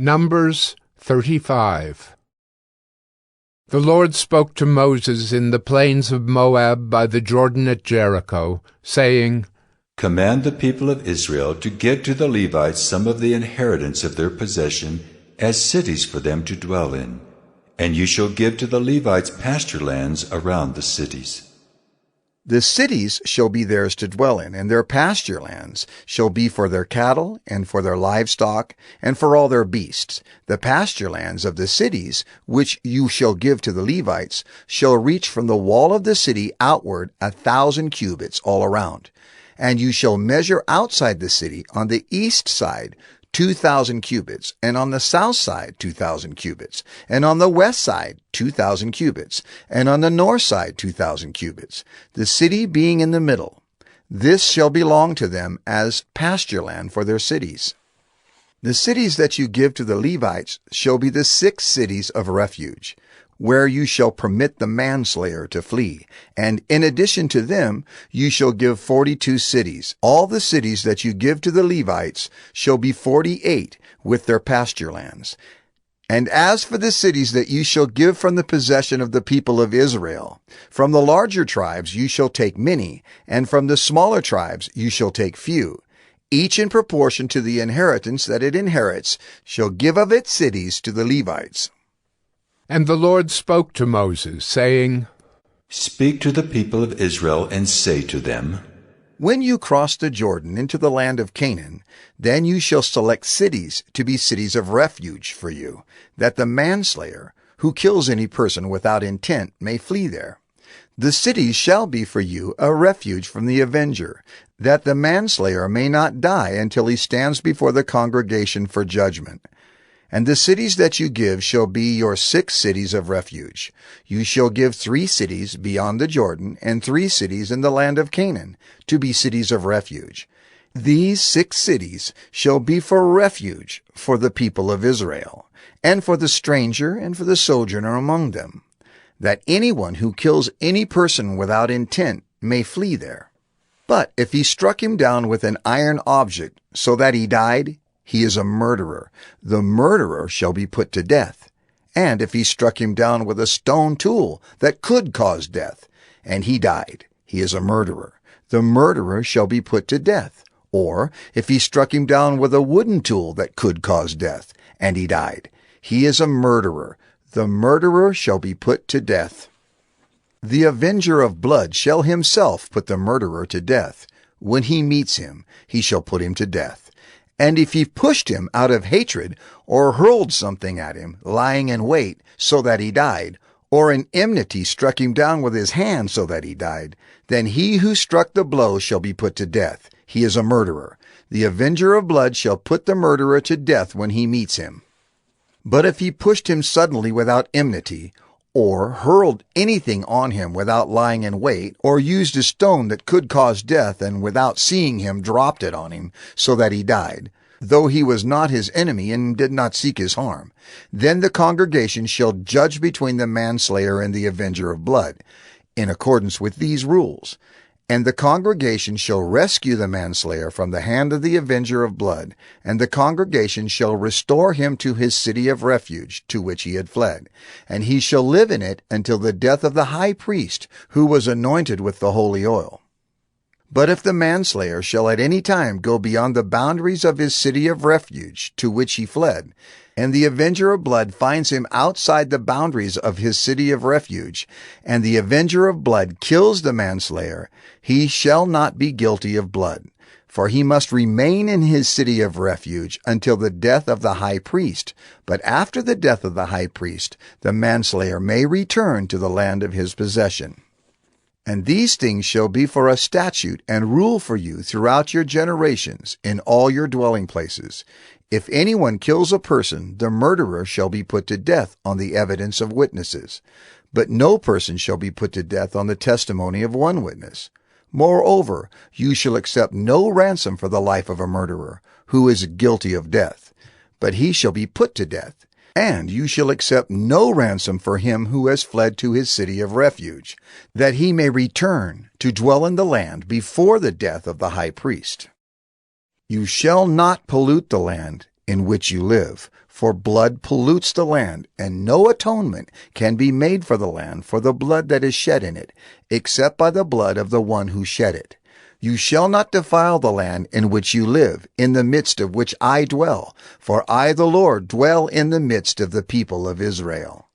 Numbers 35. The Lord spoke to Moses in the plains of Moab by the Jordan at Jericho, saying, Command the people of Israel to give to the Levites some of the inheritance of their possession as cities for them to dwell in, and you shall give to the Levites pasture lands around the cities. The cities shall be theirs to dwell in, and their pasture lands shall be for their cattle, and for their livestock, and for all their beasts. The pasture lands of the cities, which you shall give to the Levites, shall reach from the wall of the city outward 1,000 cubits all around. And you shall measure outside the city on the east side 2,000 cubits, and on the south side 2,000 cubits, and on the west side 2,000 cubits, and on the north side 2,000 cubits, the city being in the middle. This shall belong to them as pasture land for their cities. The cities that you give to the Levites shall be the 6 cities of refuge, where you shall permit the manslayer to flee. And in addition to them, you shall give 42 cities. All the cities that you give to the Levites shall be 48 with their pasture lands. And as for the cities that you shall give from the possession of the people of Israel, from the larger tribes you shall take many, and from the smaller tribes you shall take few. Each in proportion to the inheritance that it inherits shall give of its cities to the Levites. And the Lord spoke to Moses, saying, Speak to the people of Israel and say to them, When you cross the Jordan into the land of Canaan, then you shall select cities to be cities of refuge for you, that the manslayer, who kills any person without intent, may flee there. The cities shall be for you a refuge from the avenger, that the manslayer may not die until he stands before the congregation for judgment. And the cities that you give shall be your 6 cities of refuge. You shall give 3 cities beyond the Jordan, and 3 cities in the land of Canaan, to be cities of refuge. These 6 cities shall be for refuge for the people of Israel, and for the stranger and for the sojourner among them, that anyone who kills any person without intent may flee there. But if he struck him down with an iron object so that he died, he is a murderer. The murderer shall be put to death. And if he struck him down with a stone tool that could cause death, and he died, he is a murderer. The murderer shall be put to death. Or if he struck him down with a wooden tool that could cause death, and he died, he is a murderer. The murderer shall be put to death. The avenger of blood shall himself put the murderer to death. When he meets him, he shall put him to death. And if he pushed him out of hatred, or hurled something at him, lying in wait, so that he died, or in enmity struck him down with his hand so that he died, then he who struck the blow shall be put to death. He is a murderer. The avenger of blood shall put the murderer to death when he meets him. But if he pushed him suddenly without enmity, or hurled anything on him without lying in wait, or used a stone that could cause death, and without seeing him dropped it on him, so that he died, though he was not his enemy and did not seek his harm, then the congregation shall judge between the manslayer and the avenger of blood, in accordance with these rules. And the congregation shall rescue the manslayer from the hand of the avenger of blood, and the congregation shall restore him to his city of refuge, to which he had fled. And he shall live in it until the death of the high priest, who was anointed with the holy oil. But if the manslayer shall at any time go beyond the boundaries of his city of refuge, to which he fled, and the avenger of blood finds him outside the boundaries of his city of refuge, and the avenger of blood kills the manslayer, he shall not be guilty of blood, for he must remain in his city of refuge until the death of the high priest. But after the death of the high priest, the manslayer may return to the land of his possession. And these things shall be for a statute and rule for you throughout your generations in all your dwelling places. If anyone kills a person, the murderer shall be put to death on the evidence of witnesses. But no person shall be put to death on the testimony of one witness. Moreover, you shall accept no ransom for the life of a murderer, who is guilty of death, but he shall be put to death. And you shall accept no ransom for him who has fled to his city of refuge, that he may return to dwell in the land before the death of the high priest. You shall not pollute the land in which you live, for blood pollutes the land, and no atonement can be made for the land for the blood that is shed in it, except by the blood of the one who shed it. You shall not defile the land in which you live, in the midst of which I dwell, for I, the Lord, dwell in the midst of the people of Israel.